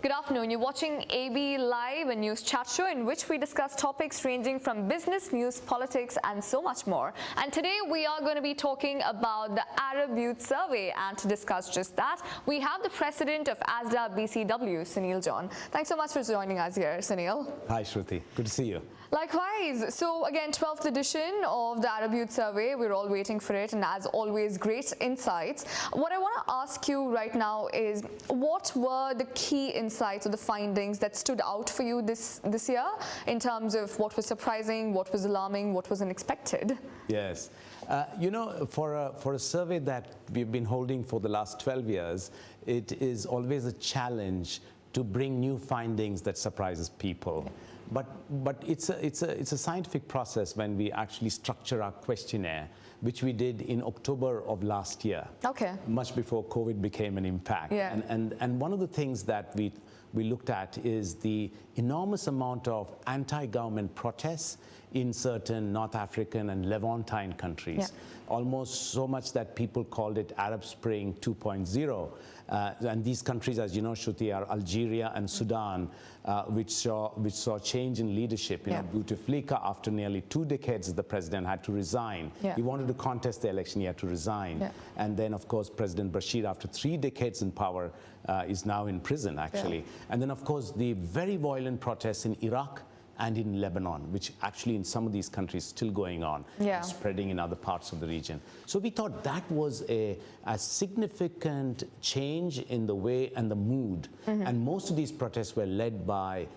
Good afternoon. You're watching AB Live, a news chat show in which we discuss topics ranging from business, news, politics, and so much more. And today we are going to be talking about the Arab Youth Survey. And to discuss just that, we have the president of ASDA'A BCW, Sunil John. Thanks so much for joining us here, Sunil. Hi, Shruti. Good to see you. Likewise. So again, 12th edition of the Arab Youth Survey. We're all waiting for it, and as always, great insights. What I want to ask you right now is, what were the key insights or the findings that stood out for you this year in terms of what was surprising, what was alarming, what was unexpected? Yes. You know, for a survey that we've been holding for the last 12 years, it is always a challenge to bring new findings that surprises people. Yeah. But it's a scientific process when we actually structure our questionnaire, which we did in October of last year. Okay. Much before COVID became an impact. Yeah. And one of the things that we looked at is the enormous amount of anti-government protests in certain North African and Levantine countries. Yeah. Almost so much that people called it Arab Spring 2.0. And these countries, as you know, Shruti, are Algeria and Sudan, which saw change in leadership. You know, Bouteflika, after nearly 2 decades, the president had to resign. Yeah. He wanted to contest the election, he had to resign. Yeah. And then, of course, President Bashir, after 3 decades in power, is now in prison, actually. Yeah. And then, of course, the very violent protests in Iraq and in Lebanon, which actually in some of these countries still going on, and spreading in other parts of the region. So we thought that was a significant change in the way and the mood. And most of these protests were led by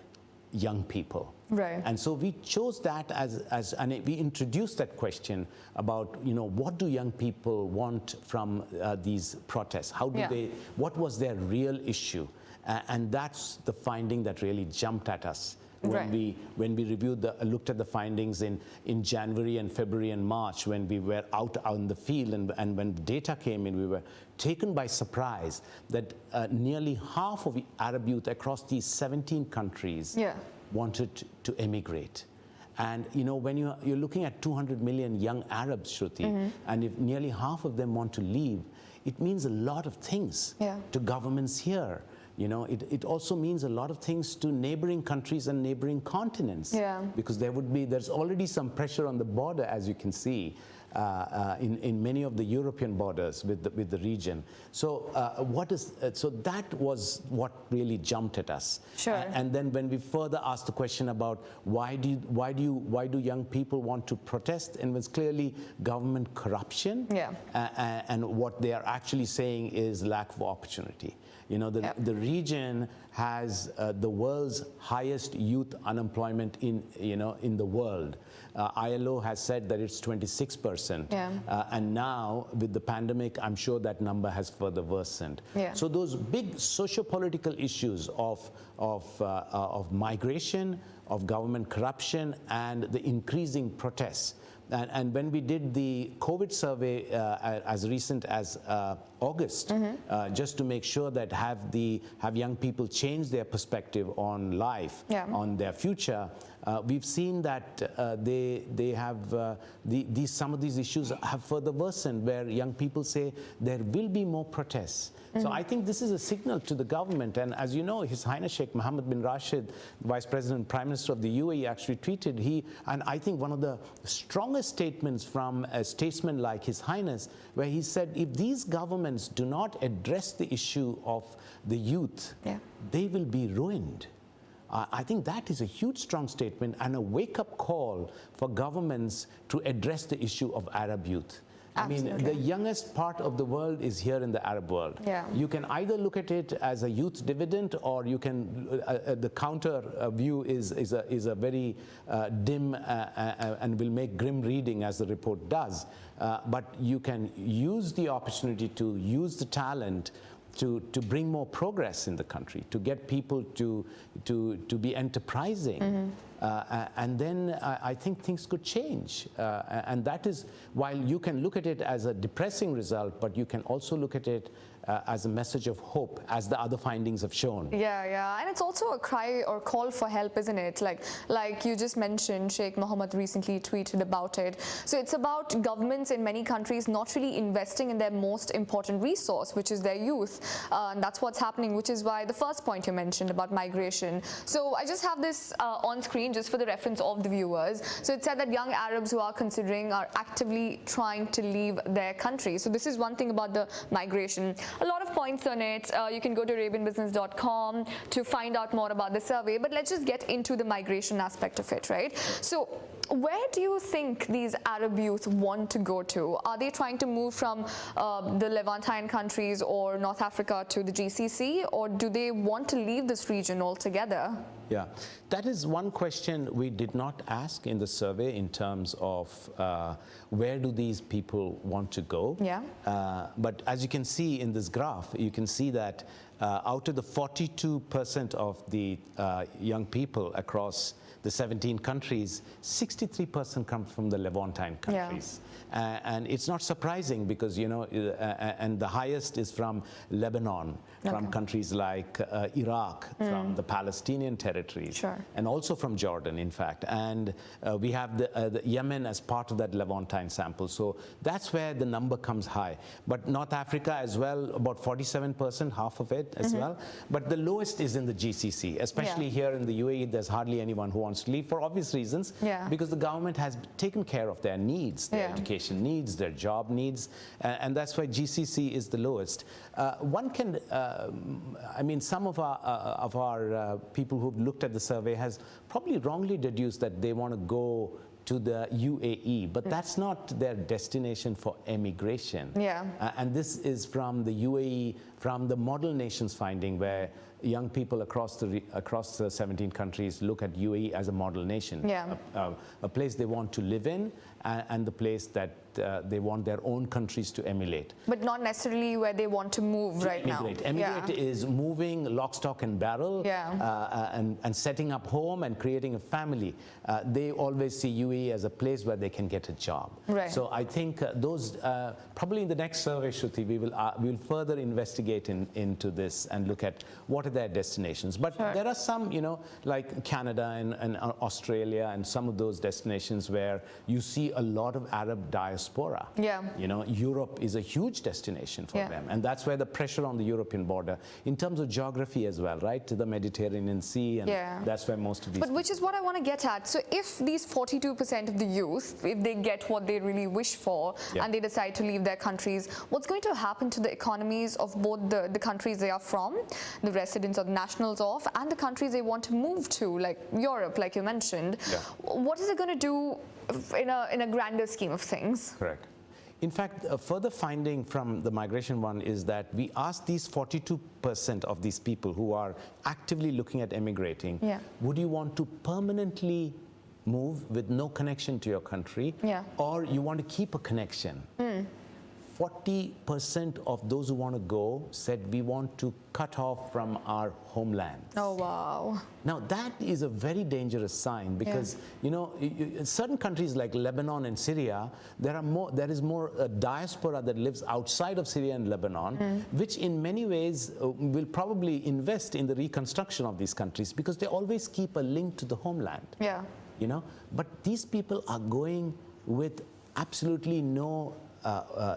young people. Right. And so we chose that and we introduced that question about, you know, what do young people want from these protests? How do they, what was their real issue? And that's the finding that really jumped at us. When we reviewed looked at the findings in January and February and March, when we were out in the field, and when data came in, we were taken by surprise that nearly half of the Arab youth across these 17 countries wanted to emigrate. And you know, when you're looking at 200 million young Arabs, Shruti, and if nearly half of them want to leave, it means a lot of things to governments here. You know, it also means a lot of things to neighboring countries and neighboring continents. Because there's already some pressure on the border, as you can see, in many of the European borders with the region. So so that was what really jumped at us. Sure. And then when we further asked the question about why do young people want to protest, and it was clearly government corruption. And what they are actually saying is lack of opportunity. You know, the region has the world's highest youth unemployment in the world. ILO has said that it's 26%. And now, with the pandemic, I'm sure that number has further worsened. So those big socio-political issues of migration, of government corruption, and the increasing protests. And when we did the COVID survey as recent as August, just to make sure that have young people change their perspective on life, on their future, we've seen that they have some of these issues have further worsened, where young people say there will be more protests. So I think this is a signal to the government. And as you know, His Highness Sheikh Mohammed bin Rashid, Vice President and Prime Minister of the UAE, actually tweeted, and I think one of the strongest statements from a statesman like His Highness, where he said, if these governments do not address the issue of the youth, they will be ruined. I think that is a huge, strong statement and a wake-up call for governments to address the issue of Arab youth. Absolutely. I mean, the youngest part of the world is here in the Arab world. You can either look at it as a youth dividend, or you can, the counter view is a very dim and will make grim reading, as the report does. But you can use the opportunity to use the talent to bring more progress in the country, to get people to be enterprising. And then I think things could change. And that is, while you can look at it as a depressing result, but you can also look at it as a message of hope, as the other findings have shown. Yeah, and it's also a cry or call for help, isn't it? Like you just mentioned, Sheikh Mohammed recently tweeted about it. So it's about governments in many countries not really investing in their most important resource, which is their youth. And that's what's happening, which is why the first point you mentioned about migration. So I just have this on screen just for the reference of the viewers. So it said that young Arabs who are considering are actively trying to leave their country. So this is one thing about the migration. A lot of points on it. You can go to ArabianBusiness.com to find out more about the survey, but let's just get into the migration aspect of it, right? So where do you think these Arab youth want to go to? Are they trying to move from the Levantine countries or North Africa to the GCC, or do they want to leave this region altogether? Yeah, that is one question we did not ask in the survey in terms of where do these people want to go. Yeah. But as you can see in this graph, you can see that out of the 42% of the young people across the 17 countries, 63% come from the Levantine countries. Yeah. And it's not surprising because, you know, and the highest is from Lebanon, from countries like Iraq, from the Palestinian territories, and also from Jordan, in fact. And we have the Yemen as part of that Levantine sample. So that's where the number comes high. But North Africa as well, about 47%, half of it as well. But the lowest is in the GCC, especially here in the UAE. There's hardly anyone who wants to leave for obvious reasons, because the government has taken care of their needs, their education needs, their job needs, and that's why GCC is the lowest. One can, I mean, some of our people who've looked at the survey has probably wrongly deduced that they want to go to the UAE, but that's not their destination for emigration. And this is from the UAE, from the Model Nations finding, where young people across the 17 countries look at UAE as a model nation, a place they want to live in, and the place that they want their own countries to emulate. But not necessarily where they want to move now. Emigrate is moving lock, stock and barrel, and setting up home and creating a family. They always see UAE as a place where they can get a job. So I think those, probably in the next survey, Shruti, we will further investigate into this and look at what are their destinations. But there are some, you know, like Canada and Australia and some of those destinations where you see a lot of Arab diaspora. You know, Europe is a huge destination for them, and that's where the pressure on the European border, in terms of geography as well, right, to the Mediterranean Sea, and that's where most of these. But which is what I want to get at. So if these 42% of the youth, if they get what they really wish for, and they decide to leave their countries, what's going to happen to the economies of both the countries they are from, the residents or the nationals of, and the countries they want to move to, like Europe, like you mentioned? What is it going to do in a grander scheme of things? Correct. In fact, a further finding from the migration one is that we asked these 42% of these people who are actively looking at emigrating, would you want to permanently move with no connection to your country, or you want to keep a connection? 40% of those who want to go said we want to cut off from our homeland. Oh, wow. Now, that is a very dangerous sign because, you know, in certain countries like Lebanon and Syria, there is more diaspora that lives outside of Syria and Lebanon, which in many ways will probably invest in the reconstruction of these countries because they always keep a link to the homeland. You know, but these people are going with absolutely no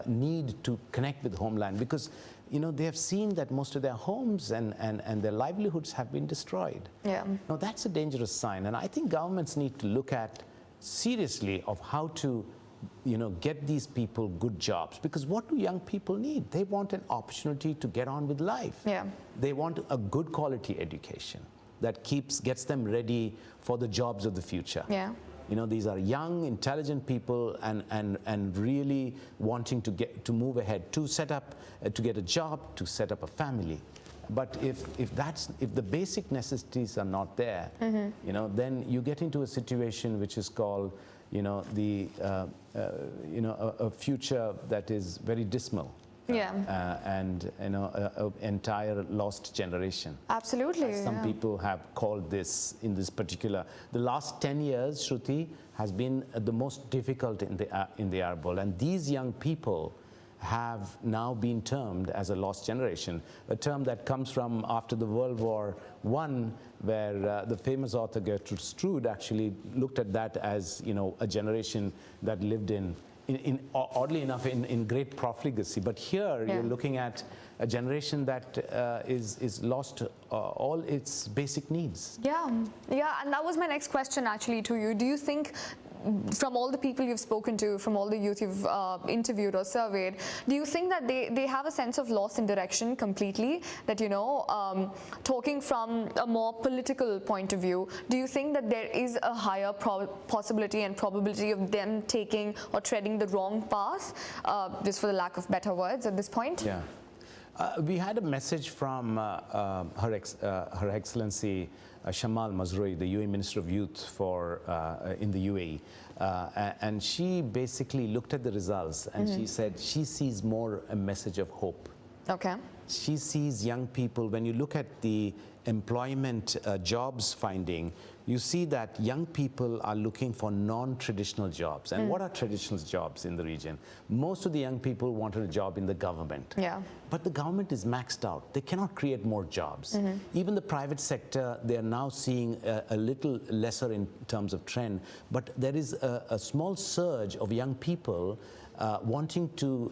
need to connect with homeland because, you know, they have seen that most of their homes and their livelihoods have been destroyed. Now, that's a dangerous sign, and I think governments need to look at seriously of how to, you know, get these people good jobs, because what do young people need? They want an opportunity to get on with life. They want a good quality education that gets them ready for the jobs of the future. You know, these are young, intelligent people and really wanting to move ahead, to set up, to get a job, to set up a family. But if the basic necessities are not there, you know, then you get into a situation which is called, you know, a future that is very dismal. And, you know, an entire lost generation. Absolutely. As some people have called this in this particular. The last 10 years, Shruti, has been the most difficult in the Arab world. And these young people, have now been termed as a lost generation, a term that comes from after the World War I, where the famous author Gertrude Stroud actually looked at that as, you know, a generation that lived in oddly enough, in great profligacy. But here you're looking at a generation that is lost all its basic needs. Yeah, and that was my next question actually to you. Do you think, from all the people you've spoken to, from all the youth you've interviewed or surveyed, do you think that they have a sense of loss in direction completely? That, you know, talking from a more political point of view, do you think that there is a higher possibility and probability of them taking or treading the wrong path, just for the lack of better words at this point? Yeah. We had a message from Her Excellency Shamal Mazrui, the UAE Minister of Youth in the UAE, and she basically looked at the results and she said she sees more a message of hope. Okay. She sees young people, when you look at the employment jobs finding, you see that young people are looking for non-traditional jobs. And what are traditional jobs in the region? Most of the young people wanted a job in the government. Yeah. But the government is maxed out. They cannot create more jobs. Even the private sector, they are now seeing a little lesser in terms of trend. But there is a small surge of young people wanting to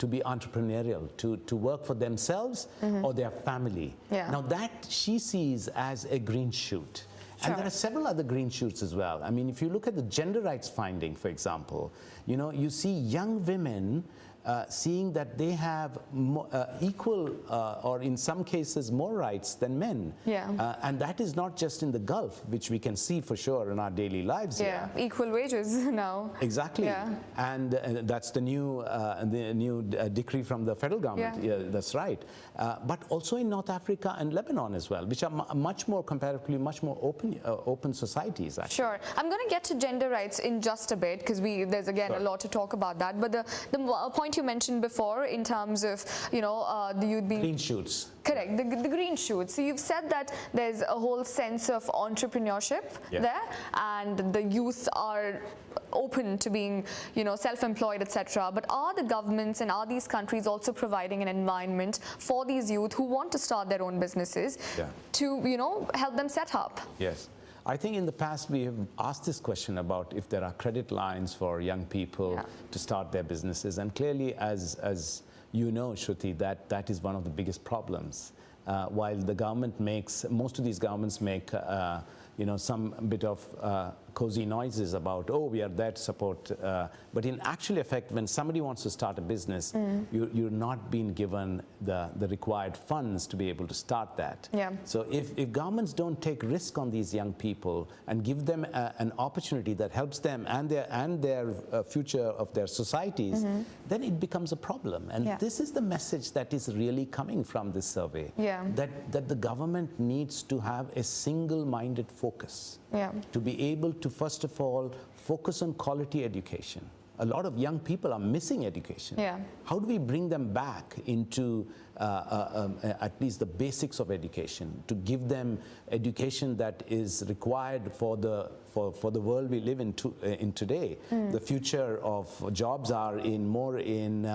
be entrepreneurial, to work for themselves or their family. Yeah. Now that she sees as a green shoot. Sure. And there are several other green shoots as well. I mean, if you look at the gender rights finding, for example, you know, you see young women seeing that they have equal or in some cases more rights than men. Yeah. And that is not just in the Gulf, which we can see for sure in our daily lives here. Yeah, equal wages now. Exactly. Yeah. And that's the new decree from the federal government. Yeah. Yeah, that's right. But also in North Africa and Lebanon as well, which are much more comparatively much more open societies actually. Sure. I'm going to get to gender rights in just a bit, because there's again a lot to talk about that. But the point you mentioned before in terms of, you know, the youth being green shoots. Correct, the green shoots. So you've said that there's a whole sense of entrepreneurship there, and the youth are open to being, you know, self-employed, etc. But are the governments and are these countries also providing an environment for these youth who want to start their own businesses to, you know, help them set up? Yes. I think in the past we have asked this question about if there are credit lines for young people to start their businesses, and clearly, as you know, Shruti, that is one of the biggest problems. While the government most of these governments make you know, some bit of cozy noises about, oh, we are there to support. But in actual effect, when somebody wants to start a business, you're not being given the required funds to be able to start that. Yeah. So if governments don't take risk on these young people and give them an opportunity that helps them and their future of their societies, then it becomes a problem. And this is the message that is really coming from this survey, that the government needs to have a single-minded focus to be able to, first of all, focus on quality education. A lot of young people are missing education. How do we bring them back into at least the basics of education, to give them education that is required for the world we live in today? The future of jobs are more in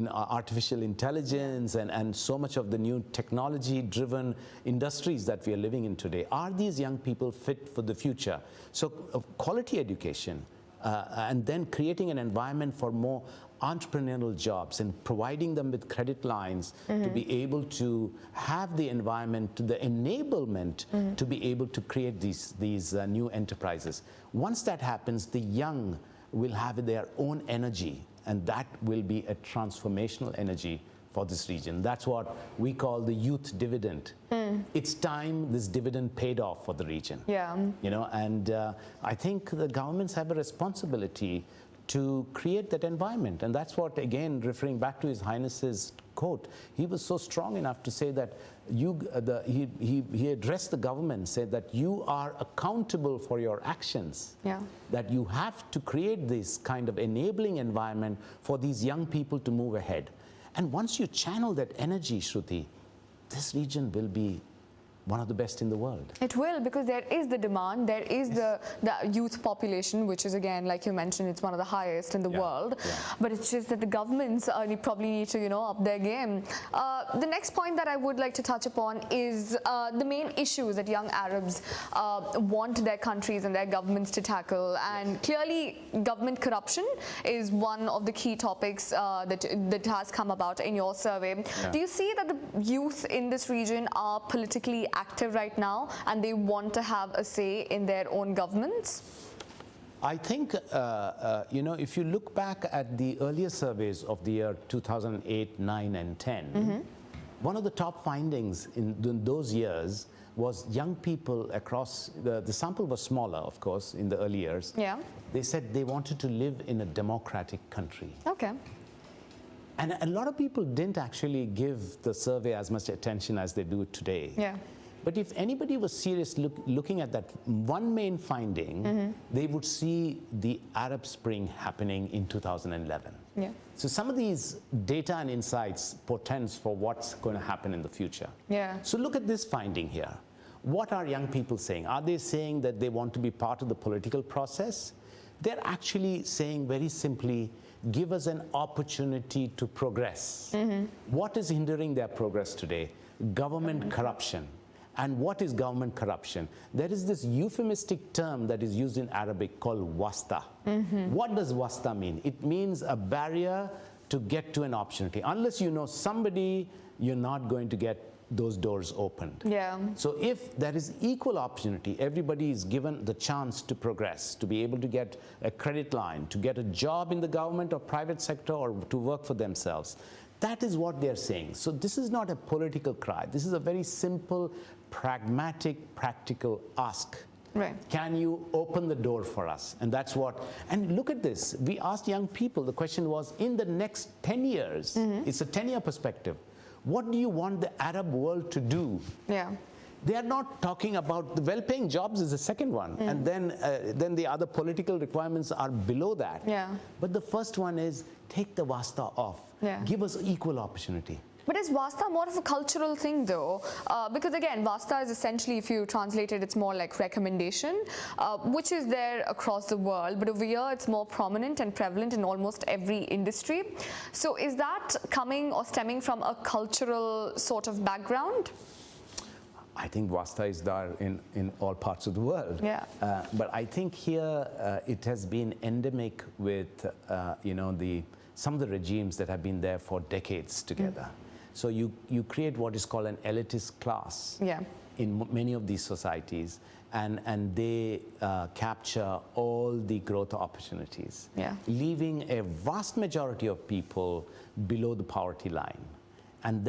artificial intelligence and so much of the new technology-driven industries that we are living in today. Are these young people fit for the future? So quality education, and then creating an environment for more entrepreneurial jobs and providing them with credit lines to be able to have the environment, the enablement to be able to create these new enterprises. Once that happens, the young will have their own energy, and that will be a transformational energy for this region. That's what we call the youth dividend. It's time this dividend paid off for the region. You know, and I think the governments have a responsibility to create that environment. And that's what, again, referring back to His Highness's quote, he was so strong enough to say that he addressed the government, said that you are accountable for your actions, that you have to create this kind of enabling environment for these young people to move ahead. And once you channel that energy, Shruti, this region will be one of the best in the world. It will, because there is the demand, there is the youth population, which is, again, like you mentioned, it's one of the highest in the world. But it's just that the governments probably need to, up their game. The next point that I would like to touch upon is the main issues that young Arabs want their countries and their governments to tackle. And clearly, government corruption is one of the key topics that has come about in your survey. Do you see that the youth in this region are politically active right now and they want to have a say in their own governments? I think, if you look back at the earlier surveys of the year 2008, 9, and 10, one of the top findings in those years was young people across, the sample was smaller, of course, in the early years. Yeah. They said they wanted to live in a democratic country. Okay. And a lot of people didn't actually give the survey as much attention as they do today. Yeah. But if anybody was serious looking at that one main finding, they would see the Arab Spring happening in 2011. Yeah. So some of these data and insights portends for what's going to happen in the future. Yeah. So look at this finding here. What are young people saying? Are they saying that they want to be part of the political process? They're actually saying very simply, give us an opportunity to progress. What is hindering their progress today? Government corruption. And what is government corruption? There is this euphemistic term that is used in Arabic called wasta. What does wasta mean? It means a barrier to get to an opportunity. Unless you know somebody, you're not going to get those doors opened. Yeah. So if there is equal opportunity, everybody is given the chance to progress, to be able to get a credit line, to get a job in the government or private sector, or to work for themselves. That is what they're saying. So this is not a political cry. This is a very simple, pragmatic, practical ask. Right. Can you open the door for us? And that's what, and look at this. We asked young people, the question was, in the next 10 years, it's a 10-year perspective, what do you want the Arab world to do? Yeah. They are not talking about the well-paying jobs is the second one, and then the other political requirements are below that. Yeah. But the first one is take the wasta off. Yeah. Give us equal opportunity. But is wasta more of a cultural thing, though? Because again, wasta is essentially, if you translate it, it's more like recommendation, which is there across the world. But over here, it's more prominent and prevalent in almost every industry. So is that coming or stemming from a cultural sort of background? I think wasta is there in all parts of the world. Yeah. But I think here it has been endemic with some of the regimes that have been there for decades together. So you create what is called an elitist class in many of these societies, and they capture all the growth opportunities, leaving a vast majority of people below the poverty line. And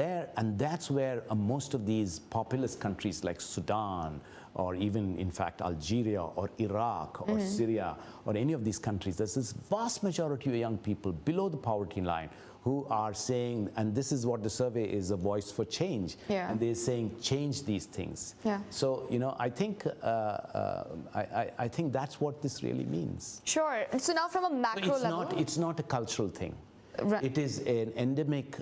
that's where most of these populous countries like Sudan, or even, in fact, Algeria or Iraq or Syria or any of these countries, there's this vast majority of young people below the poverty line who are saying, and this is what the survey is, a voice for change. And they're saying, change these things. So, I think I think that's what this really means. Sure. So now from a macro level. It's not a cultural thing. Right. It is an endemic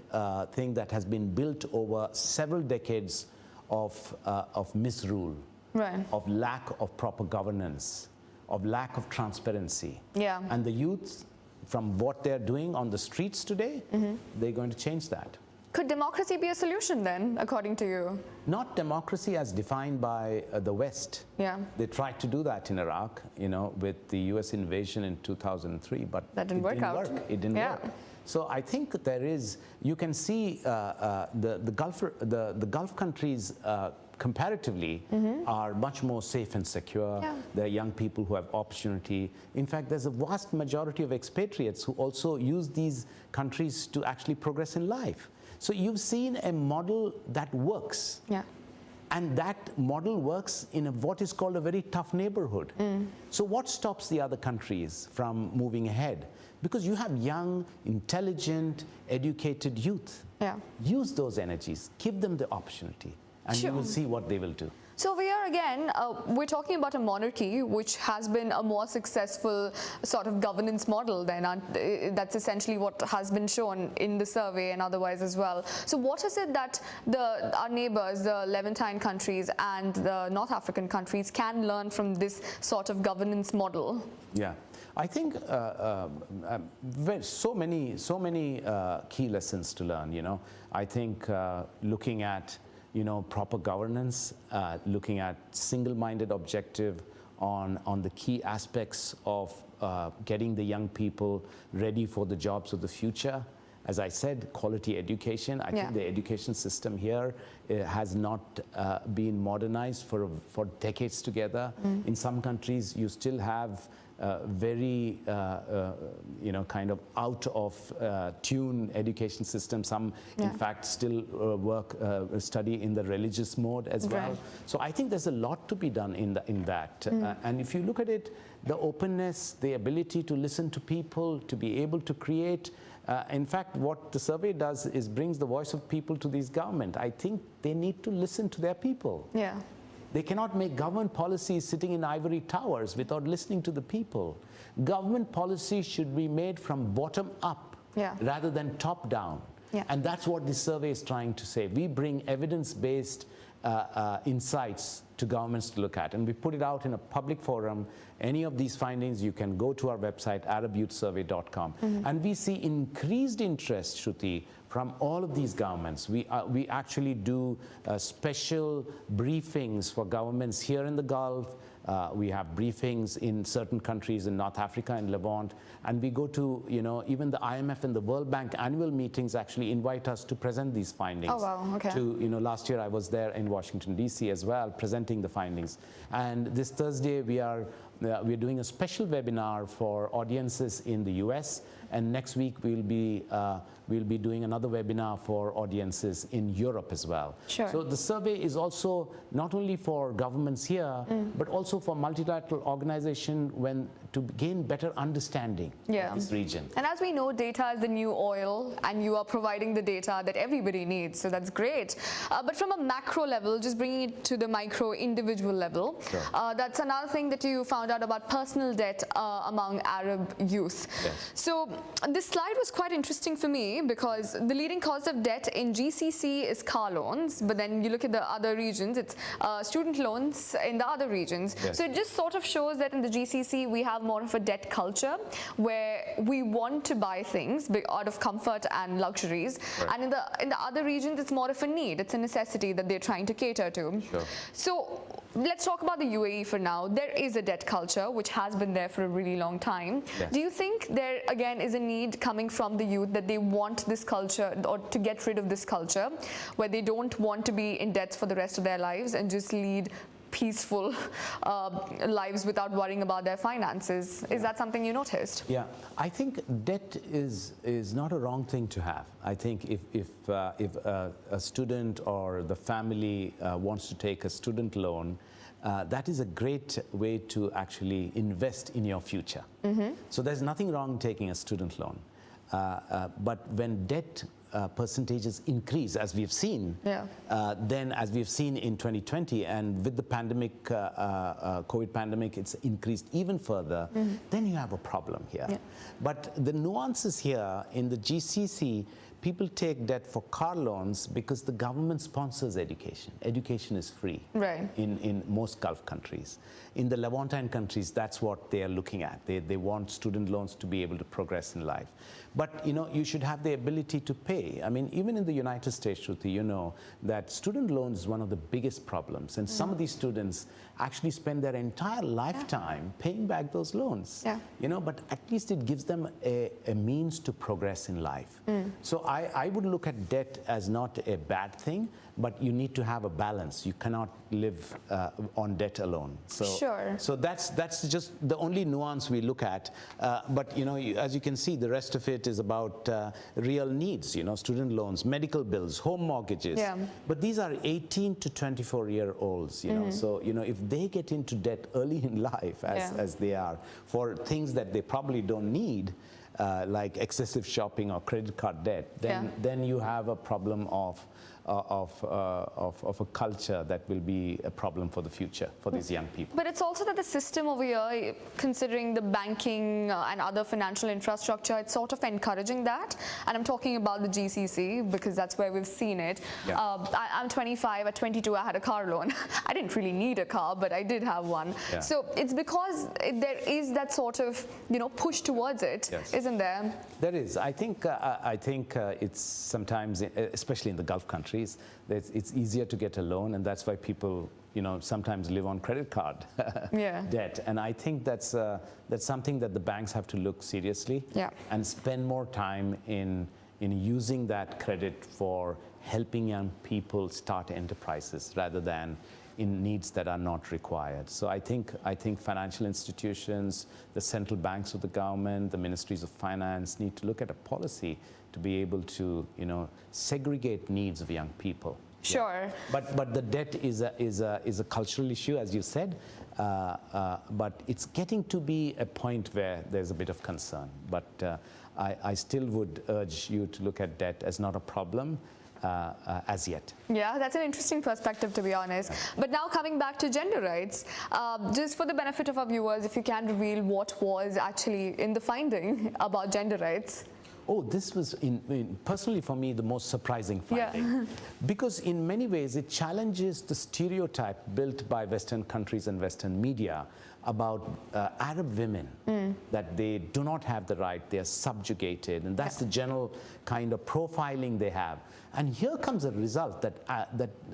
thing that has been built over several decades of misrule, of lack of proper governance, of lack of transparency. And the youth, from what they're doing on the streets today, they're going to change that. Could democracy be a solution then, according to you? Not democracy as defined by the West. They tried to do that in Iraq, with the US invasion in 2003, but that didn't work out. It didn't work. So I think there is, you can see the Gulf countries comparatively are much more safe and secure. There are young people who have opportunity. In fact, there's a vast majority of expatriates who also use these countries to actually progress in life. So you've seen a model that works. And that model works in what is called a very tough neighborhood. So what stops the other countries from moving ahead? Because you have young, intelligent, educated youth. Use those energies, give them the opportunity, and you will see what they will do. So we are again, we're talking about a monarchy which has been a more successful sort of governance model then, and that's essentially what has been shown in the survey and otherwise as well. So what is it that our neighbors, the Levantine countries and the North African countries can learn from this sort of governance model? Yeah. I think so many key lessons to learn, you know. I think looking at, you know, proper governance, looking at single-minded objective on the key aspects of getting the young people ready for the jobs of the future. As I said, quality education. I think the education system here has not been modernized for decades together. In some countries, you still have very, you know, kind of out of tune education system. Some, in fact, still study in the religious mode as well. Right. So I think there's a lot to be done in that. And if you look at it, the openness, the ability to listen to people, to be able to create. In fact, what the survey does is brings the voice of people to these government. I think they need to listen to their people. Yeah. They cannot make government policies sitting in ivory towers without listening to the people. Government policy should be made from bottom up rather than top down. Yeah. And that's what this survey is trying to say. We bring evidence-based insights to governments to look at, and we put it out in a public forum. Any of these findings, you can go to our website, arabyouthsurvey.com. And we see increased interest, Shruti, from all of these governments. We actually do special briefings for governments here in the Gulf. We have briefings in certain countries in North Africa and Levant, and we go to, you know, even the IMF and the World Bank annual meetings actually invite us to present these findings. Oh wow, okay. To, you know, last year I was there in Washington DC as well, presenting the findings. And this Thursday we're doing a special webinar for audiences in the US, and next week we'll be doing another webinar for audiences in Europe as well. Sure. So the survey is also not only for governments here, but also for multilateral organization to gain better understanding of this region. And as we know, data is the new oil, and you are providing the data that everybody needs, so that's great. But from a macro level, just bringing it to the micro individual level, that's another thing that you found out about personal debt among Arab youth. Yes. So this slide was quite interesting for me because the leading cause of debt in GCC is car loans, but then you look at the other regions, it's student loans in the other regions. Yes. So it just sort of shows that in the GCC we have more of a debt culture where we want to buy things out of comfort and luxuries, and in the other regions it's more of a need, it's a necessity that they're trying to cater to. Sure. So let's talk about the UAE for now. There is a debt culture which has been there for a really long time. Yes. Do you think there again is a need coming from the youth that they want this culture, or to get rid of this culture where they don't want to be in debt for the rest of their lives and just lead peaceful lives without worrying about their finances? Is that something you noticed? Yeah, I think debt is not a wrong thing to have. I think if a student or the family wants to take a student loan, that is a great way to actually invest in your future. So there's nothing wrong taking a student loan. But when debt percentages increase, as we've seen, then as we've seen in 2020, and with the pandemic, COVID pandemic, it's increased even further, then you have a problem here. But the nuances here in the GCC, people take debt for car loans because the government sponsors education. Education is free in most Gulf countries. In the Levantine countries, that's what they are looking at. They want student loans to be able to progress in life. But you know, you should have the ability to pay. I mean, even in the United States, Shruti, you know that student loans is one of the biggest problems. And some of these students actually spend their entire lifetime paying back those loans. You know, but at least it gives them a means to progress in life. So I would look at debt as not a bad thing, but you need to have a balance. You cannot live on debt alone. So that's just the only nuance we look at. But you know, as you can see, the rest of it is about real needs. You know, student loans, medical bills, home mortgages. But these are 18 to 24-year-olds. You know, so you know, if they get into debt early in life, as they are, for things that they probably don't need, like excessive shopping or credit card debt, then you have a problem of a culture that will be a problem for the future for these young people. But it's also that the system over here, considering the banking and other financial infrastructure, it's sort of encouraging that. And I'm talking about the GCC because that's where we've seen it. Yeah. I'm 25. At 22, I had a car loan. I didn't really need a car, but I did have one. Yeah. So it's because there is that sort of push towards it, isn't there? There is. I think it's sometimes, especially in the Gulf countries, it's easier to get a loan, and that's why people sometimes live on credit card debt. And I think that's something that the banks have to look seriously and spend more time in using that credit for helping young people start enterprises rather than in needs that are not required. So I think financial institutions, the central banks of the government, the ministries of finance need to look at a policy to be able to segregate needs of young people. Sure. But the debt is a cultural issue, as you said. But it's getting to be a point where there's a bit of concern. But I still would urge you to look at debt as not a problem. As yet. Yeah, that's an interesting perspective, to be honest. But now coming back to gender rights, just for the benefit of our viewers, if you can reveal what was actually in the finding about gender rights. Oh, this was, personally for me, the most surprising finding. Because in many ways, it challenges the stereotype built by Western countries and Western media about Arab women, that they do not have the right, they are subjugated, and that's the general kind of profiling they have. And here comes a result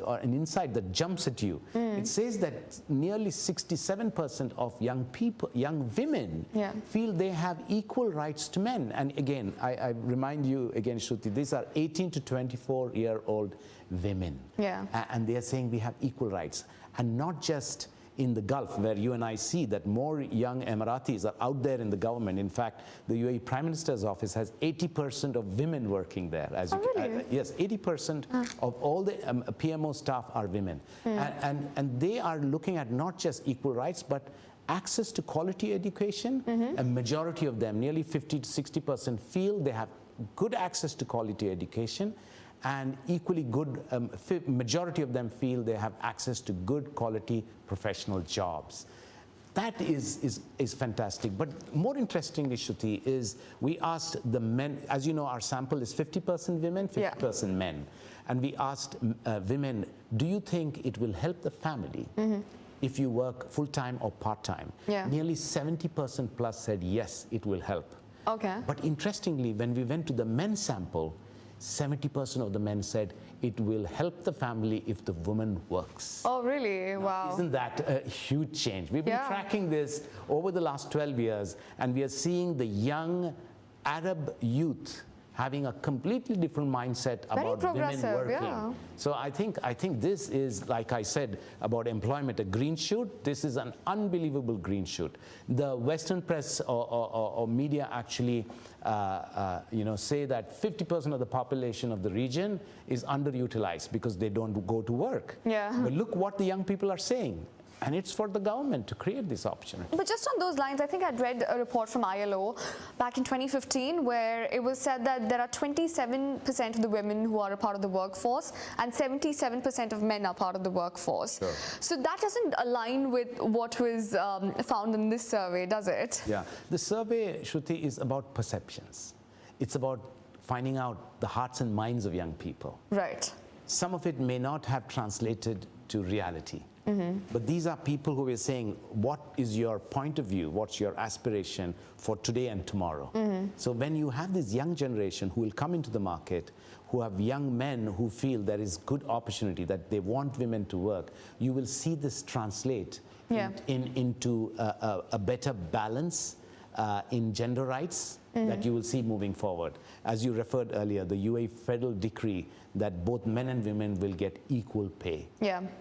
or an insight that jumps at you. It says that nearly 67% of young women feel they have equal rights to men. And again, I remind you again, Shruti, these are 18 to 24-year-old women. And they are saying we have equal rights. And not just in the Gulf, where you and I see that more young Emiratis are out there in the government. In fact, the UAE Prime Minister's office has 80% of women working there. Really? Yes, 80% of all the PMO staff are women. And they are looking at not just equal rights, but access to quality education. A majority of them, nearly 50 to 60%, feel they have good access to quality education. And equally good, majority of them feel they have access to good quality professional jobs. That is fantastic. But more interestingly, Shruti, is we asked the men, as you know, our sample is 50% women, 50% men. And we asked women, do you think it will help the family if you work full-time or part-time? Nearly 70% plus said yes, it will help. But interestingly, when we went to the men sample, 70% of the men said it will help the family if the woman works. Oh, really? Wow. Isn't that a huge change? We've been tracking this over the last 12 years, and we are seeing the young Arab youth having a completely different mindset about women working. So I think this is, like I said about employment, a green shoot. This is an unbelievable green shoot. The Western press or media actually say that 50% of the population of the region is underutilized because they don't go to work. But look what the young people are saying. And it's for the government to create this opportunity. But just on those lines, I think I'd read a report from ILO back in 2015 where it was said that there are 27% of the women who are a part of the workforce and 77% of men are part of the workforce. So that doesn't align with what was found in this survey, does it? Yeah. The survey, Shruti, is about perceptions. It's about finding out the hearts and minds of young people. Right. Some of it may not have translated to reality. But these are people who are saying, what is your point of view? What's your aspiration for today and tomorrow? So when you have this young generation who will come into the market, who have young men who feel there is good opportunity, that they want women to work, you will see this translate into a better balance in gender rights that you will see moving forward. As you referred earlier, the UAE federal decree that both men and women will get equal pay.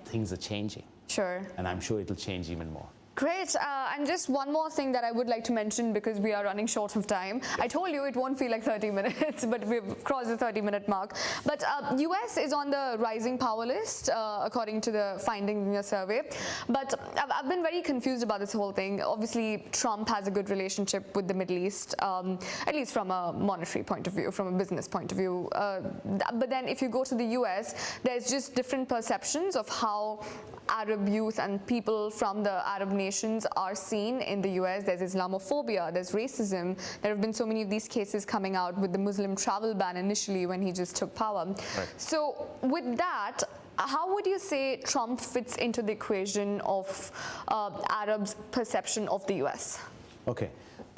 Things are changing. Sure. And I'm sure it'll change even more. Great. And just one more thing that I would like to mention, because we are running short of time. I told you it won't feel like 30 minutes, but we've crossed the 30-minute mark. But US is on the rising power list, according to the findings in your survey. But I've been very confused about this whole thing. Obviously, Trump has a good relationship with the Middle East, at least from a monetary point of view, from a business point of view. But then if you go to the US, there's just different perceptions of how Arab youth and people from the Arab nations are seen in the US. There's Islamophobia, there's racism. There have been so many of these cases coming out with the Muslim travel ban initially when he just took power. Right. So with that, how would you say Trump fits into the equation of Arabs' perception of the US? Okay.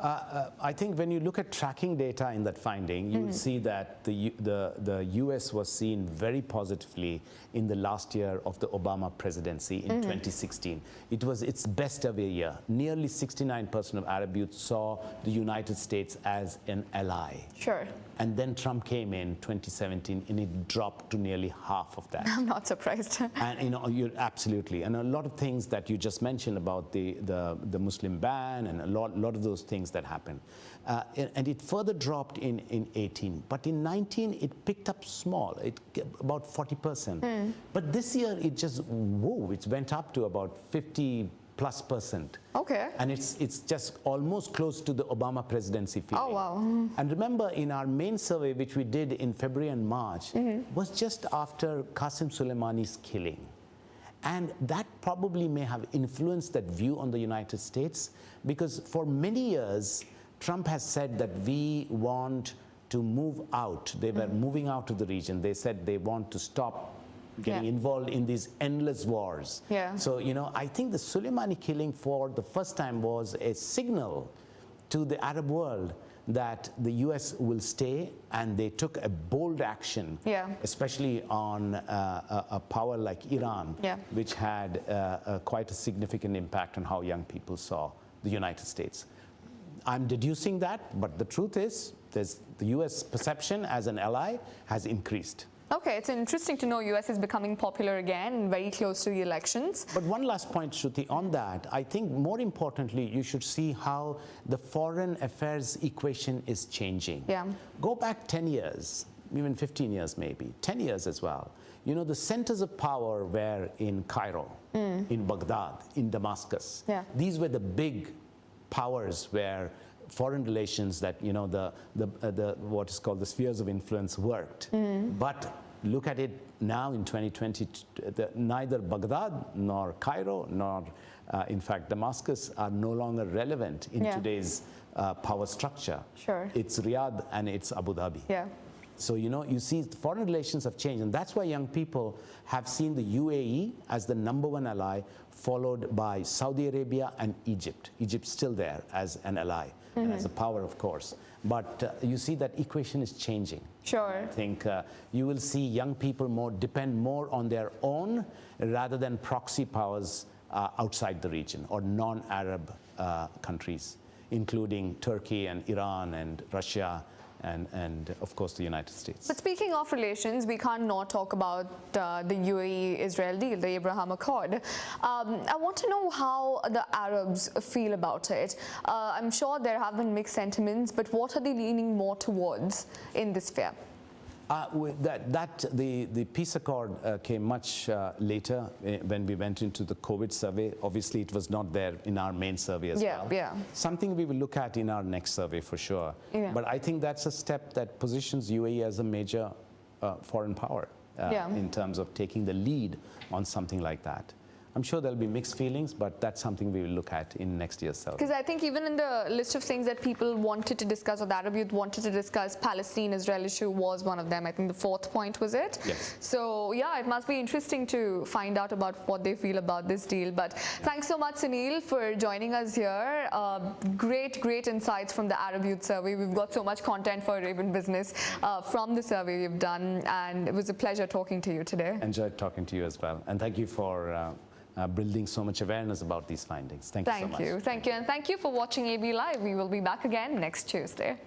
I think when you look at tracking data in that finding, you will see that the US was seen very positively in the last year of the Obama presidency in 2016. It was its best ever year. Nearly 69% of Arab youth saw the United States as an ally. Sure. And then Trump came in 2017 and it dropped to nearly half of that. I'm not surprised. And you're absolutely. And a lot of things that you just mentioned about the Muslim ban and a lot of those things that happened. And it further dropped in 18. But in 19, it picked up small, about 40%. But this year, it just, it went up to about 50+%. Okay. And it's just almost close to the Obama presidency feeling. Oh, wow. And remember, in our main survey, which we did in February and March, was just after Qasem Soleimani's killing. And that probably may have influenced that view on the United States, because for many years, Trump has said that we want to move out. They were moving out of the region. They said they want to stop getting involved in these endless wars. Yeah. So, I think the Soleimani killing for the first time was a signal to the Arab world that the US will stay, and they took a bold action, especially on a power like Iran, which had quite a significant impact on how young people saw the United States. I'm deducing that, but the truth is, the US perception as an ally has increased. Okay, it's interesting to know US is becoming popular again and very close to the elections. But one last point, Shruti, on that, I think more importantly, you should see how the foreign affairs equation is changing. Yeah. Go back 10 years, even 15 years maybe, 10 years as well. The centers of power were in Cairo, in Baghdad, in Damascus. Yeah. These were the big powers where foreign relations that the what is called the spheres of influence worked. But look at it now in 2020, neither Baghdad nor Cairo nor in fact Damascus are no longer relevant in today's power structure. Sure. It's Riyadh and it's Abu Dhabi. Yeah. So you see foreign relations have changed, and that's why young people have seen the UAE as the #1 ally, followed by Saudi Arabia and Egypt. Egypt's still there as an ally and as a power, of course. But you see that equation is changing. Sure. I think you will see young people depend more on their own rather than proxy powers outside the region or non-Arab countries, including Turkey and Iran and Russia and of course the United States. But speaking of relations, we can't not talk about the UAE Israel deal, the Abraham Accord. I want to know how the Arabs feel about it. I'm sure there have been mixed sentiments, but what are they leaning more towards in this sphere? The peace accord came much later when we went into the COVID survey. Obviously, it was not there in our main survey as well. Yeah. Something we will look at in our next survey for sure. Yeah. But I think that's a step that positions UAE as a major foreign power in terms of taking the lead on something like that. I'm sure there'll be mixed feelings, but that's something we will look at in next year's survey. Because I think even in the list of things that people wanted to discuss, or the Arab youth wanted to discuss, Palestine-Israel issue was one of them. I think the 4th point was it. Yes. So yeah, it must be interesting to find out about what they feel about this deal. But thanks so much, Sunil, for joining us here. Great insights from the Arab Youth Survey. We've got so much content for Arabian business from the survey we've done, and it was a pleasure talking to you today. Enjoyed talking to you as well. And thank you for building so much awareness about these findings. Thank you so much. Thank you. And thank you for watching AB Live. We will be back again next Tuesday.